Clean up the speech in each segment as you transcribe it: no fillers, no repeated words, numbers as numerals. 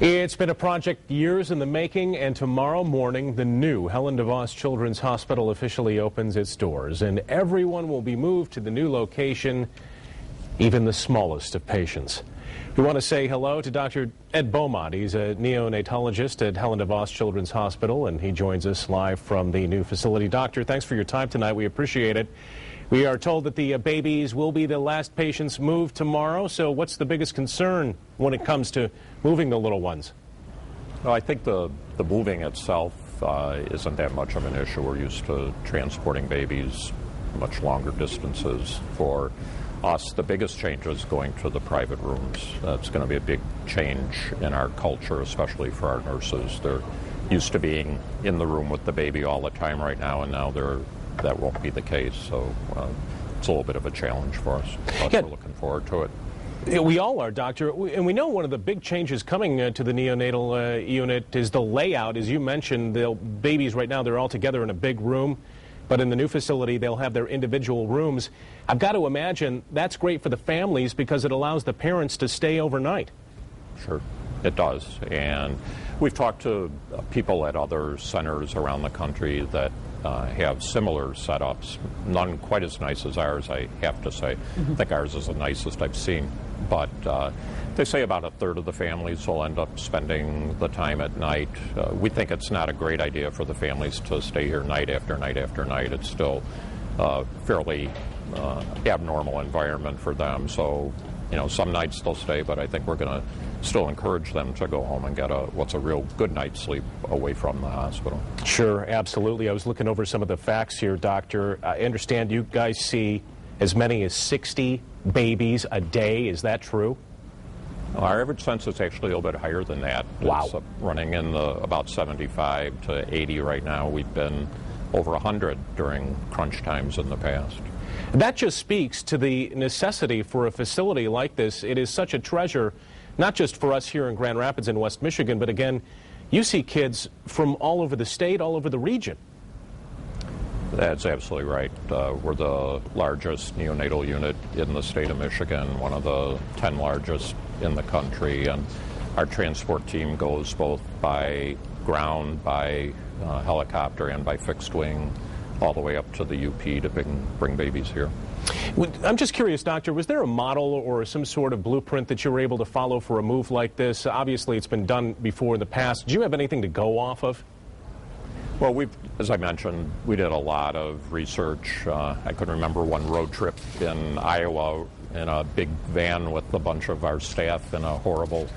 It's been a project years in the making, and tomorrow morning the new Helen DeVos Children's Hospital officially opens its doors, and everyone will be moved to the new location, even the smallest of patients. We want to say hello to Dr. Ed Beaumont. He's a neonatologist at Helen DeVos Children's Hospital, and he joins us live from the new facility. Doctor, thanks for your time tonight. We appreciate it. We are told that the babies will be the last patients moved tomorrow, so what's the biggest concern when it comes to moving the little ones? Well, I think the moving itself isn't that much of an issue. We're used to transporting babies much longer distances. For us, the biggest change is going to the private rooms. That's going to be a big change in our culture, especially for our nurses. They're used to being in the room with the baby all the time right now, and now that won't be the case. So it's a little bit of a challenge for us, but we're looking forward to it. We all are, Doctor, and we know one of the big changes coming to the neonatal unit is the layout. As you mentioned, the babies right now, they're all together in a big room, but in the new facility, they'll have their individual rooms. I've got to imagine that's great for the families because it allows the parents to stay overnight. Sure, it does. And we've talked to people at other centers around the country that have similar setups, none quite as nice as ours, I have to say. I think ours is the nicest I've seen. But they say about a third of the families will end up spending the time at night. We think it's not a great idea for the families to stay here night after night after night. It's still a fairly abnormal environment for them. So, you know, some nights they'll stay, but I think we're going to still encourage them to go home and get what's a real good night's sleep away from the hospital. Sure, absolutely. I was looking over some of the facts here, Doctor. I understand you guys see as many as 60 babies a day. Is that true? Our average census is actually a little bit higher than that. Wow. It's running in about 75 to 80 right now. We've been over 100 during crunch times in the past. That just speaks to the necessity for a facility like this. It is such a treasure, not just for us here in Grand Rapids in West Michigan, but again, you see kids from all over the state, all over the region. That's absolutely right. We're the largest neonatal unit in the state of Michigan, one of the 10 largest in the country, and our transport team goes both by ground, by helicopter, and by fixed wing, all the way up to the UP to bring babies here. I'm just curious, Doctor, was there a model or some sort of blueprint that you were able to follow for a move like this? Obviously, it's been done before in the past. Do you have anything to go off of? Well, as I mentioned, we did a lot of research. I can remember one road trip in Iowa in a big van with a bunch of our staff in a horrible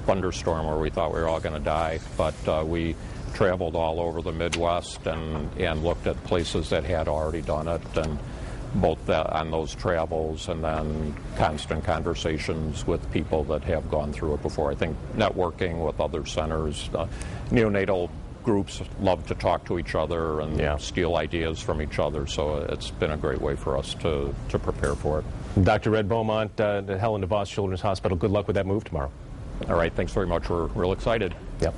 thunderstorm where we thought we were all going to die. But we traveled all over the Midwest and looked at places that had already done it, and both on those travels and then constant conversations with people that have gone through it before. I think networking with other centers, neonatal groups love to talk to each other and steal ideas from each other, so it's been a great way for us to prepare for it. Dr. Ed Beaumont at Helen DeVos Children's Hospital, good luck with that move tomorrow. All right, thanks very much. We're real excited. Yep.